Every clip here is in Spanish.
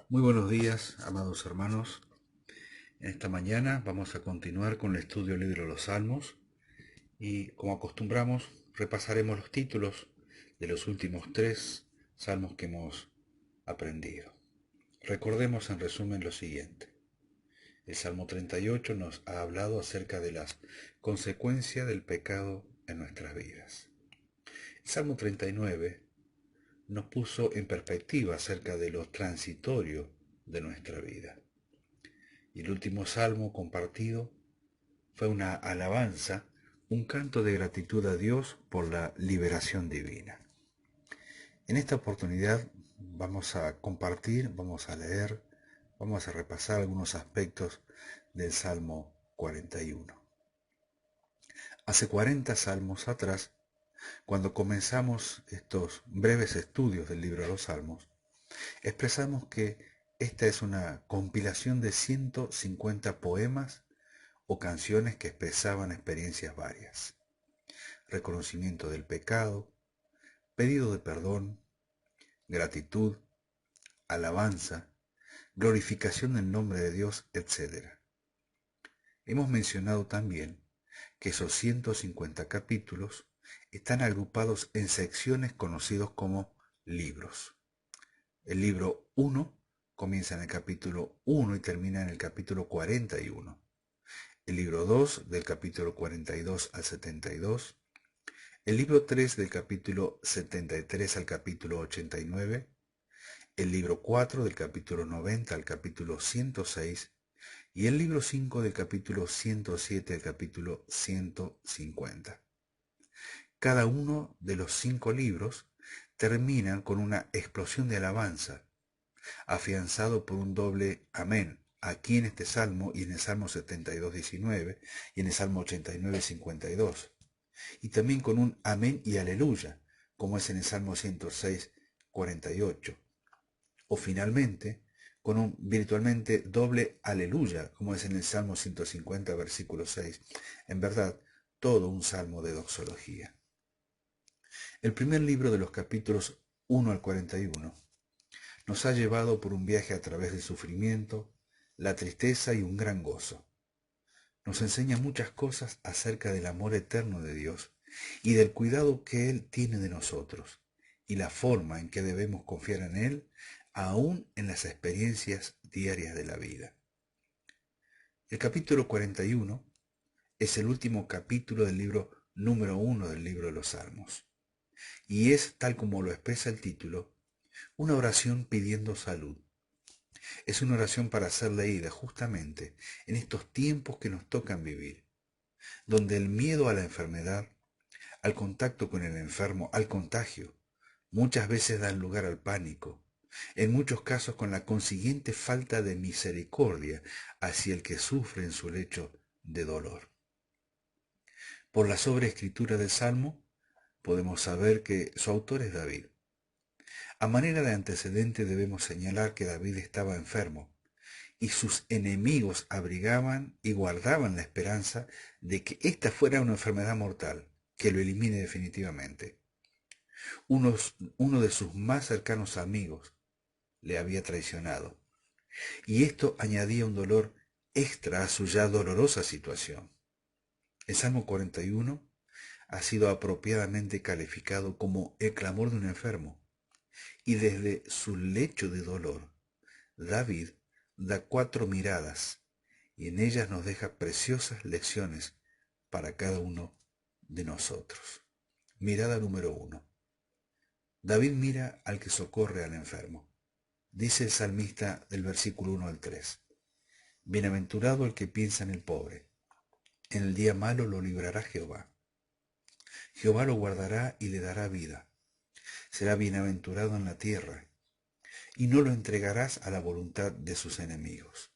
Muy buenos días, amados hermanos. En esta mañana vamos a continuar con el estudio del libro de los Salmos y, como acostumbramos, repasaremos los títulos de los últimos tres salmos que hemos aprendido. Recordemos en resumen lo siguiente. El Salmo 38 nos ha hablado acerca de las consecuencias del pecado en nuestras vidas. El Salmo 39 nos puso en perspectiva acerca de lo transitorio de nuestra vida. Y el último salmo compartido fue una alabanza, un canto de gratitud a Dios por la liberación divina. En esta oportunidad vamos a compartir, vamos a leer, vamos a repasar algunos aspectos del Salmo 41. Hace 40 salmos atrás, cuando comenzamos estos breves estudios del libro de los Salmos, expresamos que esta es una compilación de 150 poemas o canciones que expresaban experiencias varias: reconocimiento del pecado, pedido de perdón, gratitud, alabanza, glorificación del nombre de Dios, etc. Hemos mencionado también que esos 150 capítulos están agrupados en secciones conocidos como libros. El libro 1 comienza en el capítulo 1 y termina en el capítulo 41. El libro 2 del capítulo 42 al 72. El libro 3 del capítulo 73 al capítulo 89, el libro 4 del capítulo 90 al capítulo 106 y el libro 5 del capítulo 107 al capítulo 150. Cada uno de los 5 libros terminan con una explosión de alabanza, afianzado por un doble amén, aquí en este salmo y en el Salmo 72:19 y en el Salmo 89:52. Y también con un amén y aleluya, como es en el Salmo 106:48. O finalmente, con un virtualmente doble aleluya, como es en el Salmo 150, versículo 6. En verdad, todo un salmo de doxología. El primer libro, de los capítulos 1 al 41, nos ha llevado por un viaje a través del sufrimiento, la tristeza y un gran gozo. Nos enseña muchas cosas acerca del amor eterno de Dios y del cuidado que Él tiene de nosotros, y la forma en que debemos confiar en Él, aún en las experiencias diarias de la vida. El capítulo 41 es el último capítulo del libro número 1 del libro de los Salmos, y es, tal como lo expresa el título, una oración pidiendo salud. Es una oración para ser leída justamente en estos tiempos que nos tocan vivir, donde el miedo a la enfermedad, al contacto con el enfermo, al contagio, muchas veces dan lugar al pánico, en muchos casos con la consiguiente falta de misericordia hacia el que sufre en su lecho de dolor. Por la sobreescritura del Salmo, podemos saber que su autor es David. A manera de antecedente debemos señalar que David estaba enfermo, y sus enemigos abrigaban y guardaban la esperanza de que esta fuera una enfermedad mortal, que lo elimine definitivamente. Uno de sus más cercanos amigos le había traicionado, y esto añadía un dolor extra a su ya dolorosa situación. El Salmo 41 ha sido apropiadamente calificado como el clamor de un enfermo, y desde su lecho de dolor, David da 4 miradas, y en ellas nos deja preciosas lecciones para cada uno de nosotros. Mirada número 1. David mira al que socorre al enfermo. Dice el salmista del versículo 1 al 3. Bienaventurado el que piensa en el pobre. En el día malo lo librará Jehová. Jehová lo guardará y le dará vida. Será bienaventurado en la tierra, y no lo entregarás a la voluntad de sus enemigos.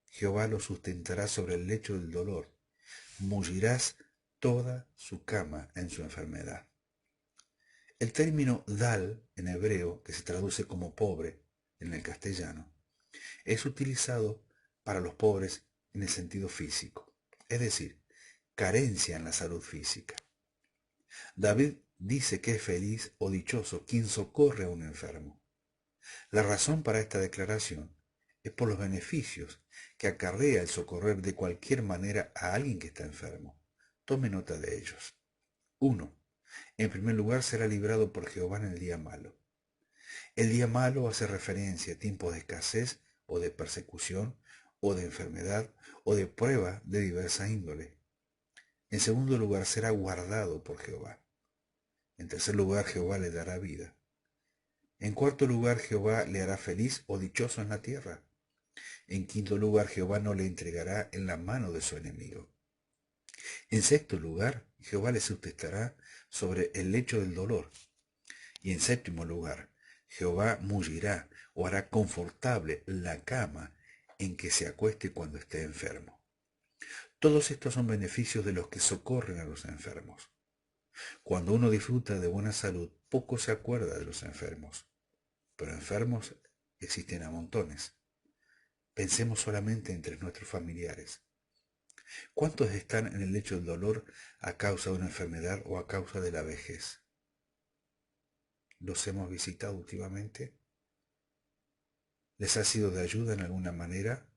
Jehová lo sustentará sobre el lecho del dolor. Mullirás toda su cama en su enfermedad. El término dal en hebreo, que se traduce como pobre en el castellano, es utilizado para los pobres en el sentido físico, es decir, carencia en la salud física. David dice que es feliz o dichoso quien socorre a un enfermo. La razón para esta declaración es por los beneficios que acarrea el socorrer de cualquier manera a alguien que está enfermo. Tome nota de ellos. 1. En primer lugar, será librado por Jehová en el día malo. El día malo hace referencia a tiempos de escasez o de persecución o de enfermedad o de prueba de diversa índole. En segundo lugar, será guardado por Jehová. En tercer lugar, Jehová le dará vida. En cuarto lugar, Jehová le hará feliz o dichoso en la tierra. En quinto lugar, Jehová no le entregará en la mano de su enemigo. En sexto lugar, Jehová le sustentará sobre el lecho del dolor. Y en séptimo lugar, Jehová mullirá o hará confortable la cama en que se acueste cuando esté enfermo. Todos estos son beneficios de los que socorren a los enfermos. Cuando uno disfruta de buena salud, poco se acuerda de los enfermos, pero enfermos existen a montones. Pensemos solamente entre nuestros familiares. ¿Cuántos están en el lecho del dolor a causa de una enfermedad o a causa de la vejez? ¿Los hemos visitado últimamente? ¿Les ha sido de ayuda en alguna manera?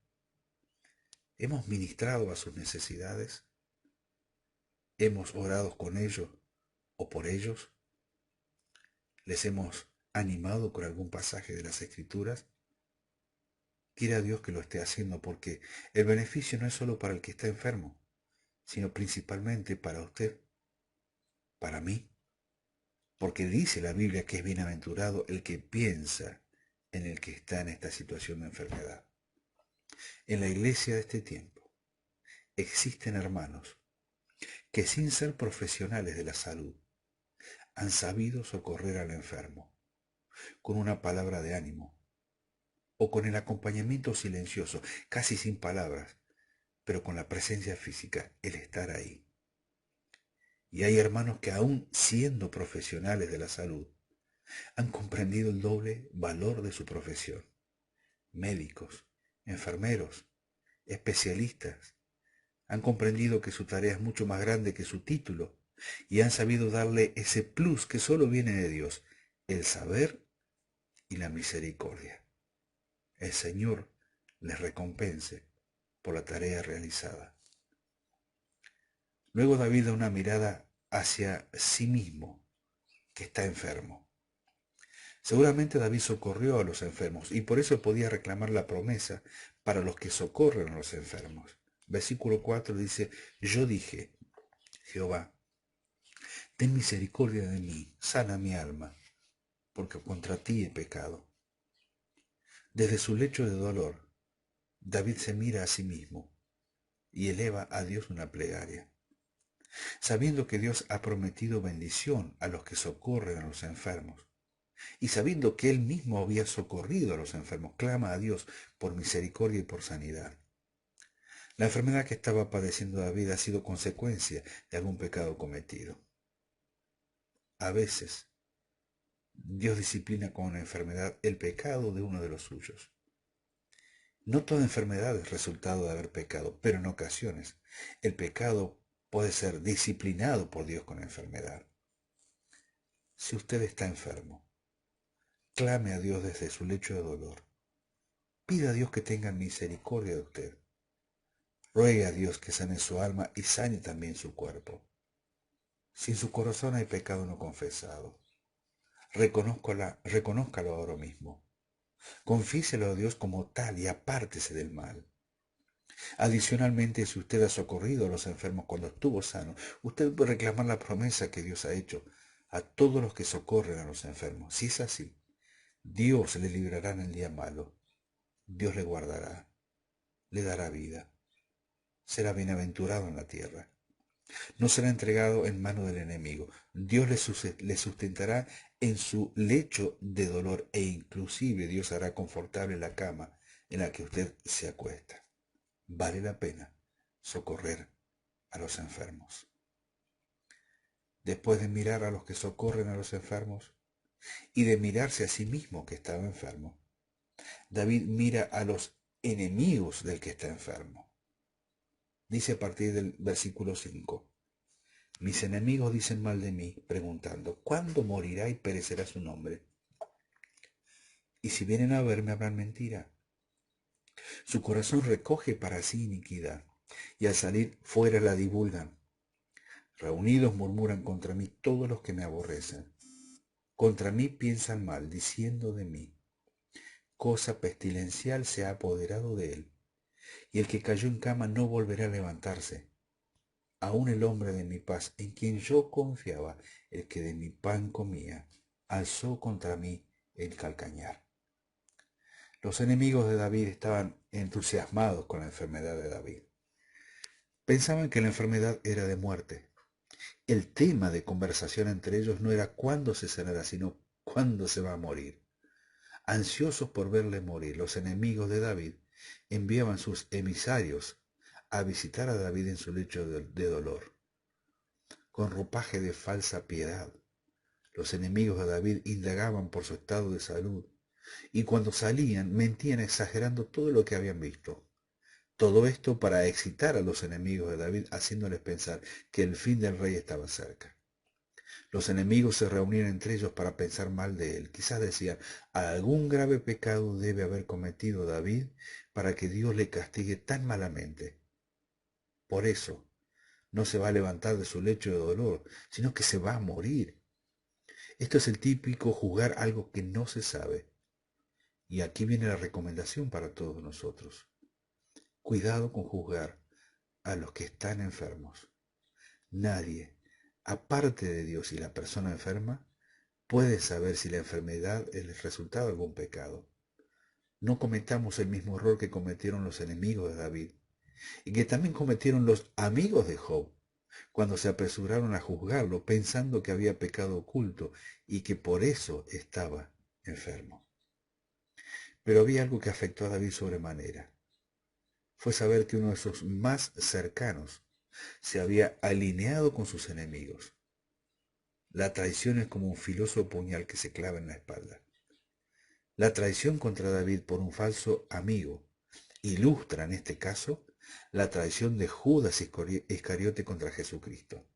¿Hemos ministrado a sus necesidades? ¿Hemos orado con ellos o por ellos? ¿Les hemos animado con algún pasaje de las Escrituras? Quiera Dios que lo esté haciendo, porque el beneficio no es solo para el que está enfermo, sino principalmente para usted, para mí, porque dice la Biblia que es bienaventurado el que piensa en el que está en esta situación de enfermedad. En la iglesia de este tiempo existen hermanos que sin ser profesionales de la salud han sabido socorrer al enfermo con una palabra de ánimo o con el acompañamiento silencioso, casi sin palabras, pero con la presencia física, el estar ahí. Y hay hermanos que aún siendo profesionales de la salud, han comprendido el doble valor de su profesión. Médicos, enfermeros, especialistas, han comprendido que su tarea es mucho más grande que su título y han sabido darle ese plus que solo viene de Dios, el saber y la misericordia. El Señor les recompense por la tarea realizada. Luego David da una mirada hacia sí mismo, que está enfermo. Seguramente David socorrió a los enfermos y por eso podía reclamar la promesa para los que socorren a los enfermos. Versículo 4 dice, yo dije, Jehová, ten misericordia de mí, sana mi alma, porque contra ti he pecado. Desde su lecho de dolor, David se mira a sí mismo y eleva a Dios una plegaria. Sabiendo que Dios ha prometido bendición a los que socorren a los enfermos, y sabiendo que él mismo había socorrido a los enfermos, clama a Dios por misericordia y por sanidad. La enfermedad que estaba padeciendo David ha sido consecuencia de algún pecado cometido. A veces, Dios disciplina con una enfermedad el pecado de uno de los suyos. No toda enfermedad es resultado de haber pecado, pero en ocasiones el pecado puede ser disciplinado por Dios con enfermedad. Si usted está enfermo, clame a Dios desde su lecho de dolor. Pida a Dios que tenga misericordia de usted. Ruegue a Dios que sane su alma y sane también su cuerpo. Si en su corazón hay pecado no confesado, reconózcalo ahora mismo. Confíselo a Dios como tal y apártese del mal. Adicionalmente, si usted ha socorrido a los enfermos cuando estuvo sano, usted puede reclamar la promesa que Dios ha hecho a todos los que socorren a los enfermos. Si es así, Dios le librará en el día malo. Dios le guardará, le dará vida. Será bienaventurado en la tierra. No será entregado en mano del enemigo. Dios le sustentará en su lecho de dolor e inclusive Dios hará confortable la cama en la que usted se acuesta. Vale la pena socorrer a los enfermos. Después de mirar a los que socorren a los enfermos y de mirarse a sí mismo que estaba enfermo, David mira a los enemigos del que está enfermo. Dice a partir del versículo 5, mis enemigos dicen mal de mí, preguntando, ¿cuándo morirá y perecerá su nombre? y si vienen a verme hablan mentira. Su corazón recoge para sí iniquidad, y al salir fuera la divulgan. Reunidos murmuran contra mí todos los que me aborrecen. Contra mí piensan mal, diciendo de mí, cosa pestilencial se ha apoderado de él, y el que cayó en cama no volverá a levantarse. Aún el hombre de mi paz, en quien yo confiaba, el que de mi pan comía, alzó contra mí el calcañar. Los enemigos de David estaban entusiasmados con la enfermedad de David. Pensaban que la enfermedad era de muerte. El tema de conversación entre ellos no era cuándo se sanará, sino cuándo se va a morir. Ansiosos por verle morir, los enemigos de David enviaban sus emisarios a visitar a David en su lecho de dolor, con ropaje de falsa piedad. Los enemigos de David indagaban por su estado de salud, y cuando salían mentían exagerando todo lo que habían visto. Todo esto para excitar a los enemigos de David, haciéndoles pensar que el fin del rey estaba cerca. Los enemigos se reunían entre ellos para pensar mal de él. Quizás decían, algún grave pecado debe haber cometido David para que Dios le castigue tan malamente. Por eso no se va a levantar de su lecho de dolor, sino que se va a morir. Esto es el típico juzgar algo que no se sabe. Y aquí viene la recomendación para todos nosotros. Cuidado con juzgar a los que están enfermos. Nadie, aparte de Dios y la persona enferma, puede saber si la enfermedad es el resultado de algún pecado. No cometamos el mismo error que cometieron los enemigos de David y que también cometieron los amigos de Job cuando se apresuraron a juzgarlo pensando que había pecado oculto y que por eso estaba enfermo. Pero había algo que afectó a David sobremanera. Fue saber que uno de sus más cercanos se había alineado con sus enemigos. La traición es como un filoso puñal que se clava en la espalda. La traición contra David por un falso amigo ilustra en este caso la traición de Judas Iscariote contra Jesucristo.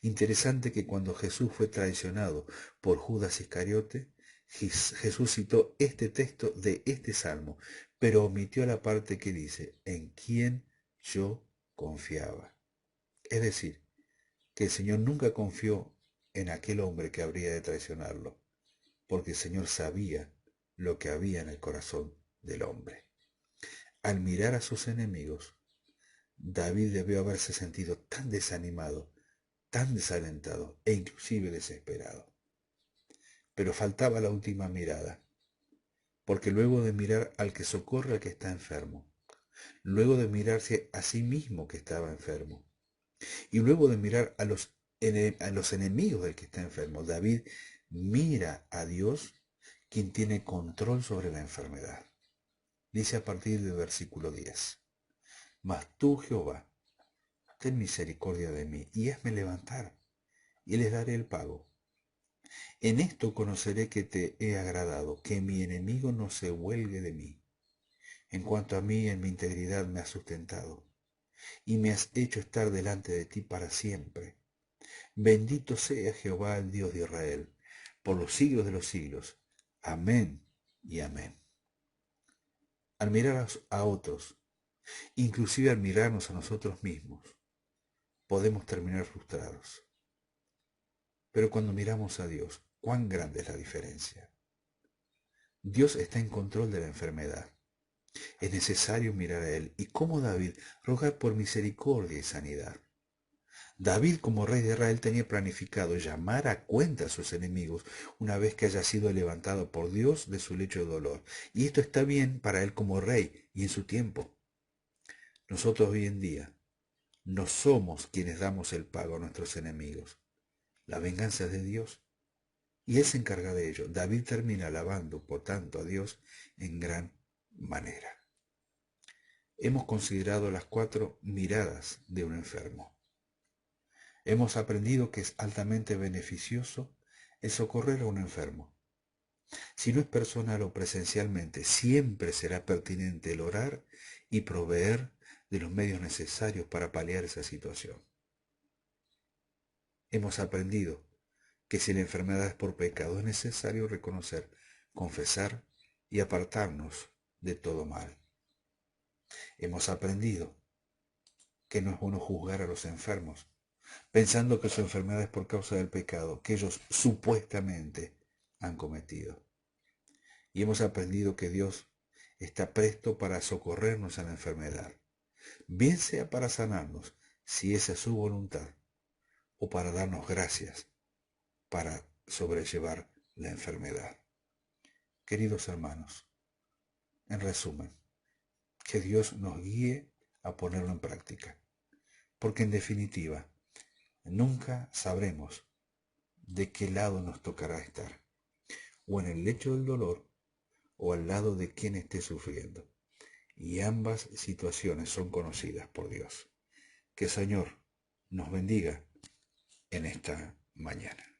Interesante que cuando Jesús fue traicionado por Judas Iscariote, Jesús citó este texto de este salmo, pero omitió la parte que dice, en quien yo confiaba. Es decir, que el Señor nunca confió en aquel hombre que habría de traicionarlo, porque el Señor sabía lo que había en el corazón del hombre. Al mirar a sus enemigos, David debió haberse sentido tan desanimado, tan desalentado e inclusive desesperado. Pero faltaba la última mirada, porque luego de mirar al que socorre al que está enfermo, luego de mirarse a sí mismo que estaba enfermo, y luego de mirar a los enemigos del que está enfermo, David mira a Dios, quien tiene control sobre la enfermedad. Dice a partir del versículo 10, mas tú, Jehová, ten misericordia de mí y hazme levantar, y les daré el pago. En esto conoceré que te he agradado, que mi enemigo no se huelgue de mí. En cuanto a mí, en mi integridad me has sustentado, y me has hecho estar delante de ti para siempre. Bendito sea Jehová, el Dios de Israel, por los siglos de los siglos. Amén y amén. Al mirar a otros, inclusive al mirarnos a nosotros mismos, podemos terminar frustrados. Pero cuando miramos a Dios, cuán grande es la diferencia. Dios está en control de la enfermedad. Es necesario mirar a Él y, como David, rogar por misericordia y sanidad. David, como rey de Israel, tenía planificado llamar a cuenta a sus enemigos una vez que haya sido levantado por Dios de su lecho de dolor. Y esto está bien para él como rey y en su tiempo. Nosotros hoy en día no somos quienes damos el pago a nuestros enemigos. La venganza es de Dios y Él se encarga de ello. David termina alabando, por tanto, a Dios en gran manera. Hemos considerado las 4 miradas de un enfermo. Hemos aprendido que es altamente beneficioso el socorrer a un enfermo. Si no es personal o presencialmente, siempre será pertinente el orar y proveer de los medios necesarios para paliar esa situación. Hemos aprendido que si la enfermedad es por pecado, es necesario reconocer confesar y apartarnos de todo mal. Hemos aprendido que no es bueno juzgar a los enfermos, pensando que su enfermedad es por causa del pecado que ellos supuestamente han cometido. Y hemos aprendido que Dios está presto para socorrernos en la enfermedad, bien sea para sanarnos, si esa es su voluntad, o para darnos gracias para sobrellevar la enfermedad. Queridos hermanos, en resumen, que Dios nos guíe a ponerlo en práctica, porque en definitiva, nunca sabremos de qué lado nos tocará estar, o en el lecho del dolor, o al lado de quien esté sufriendo. Y ambas situaciones son conocidas por Dios. Que el Señor nos bendiga en esta mañana.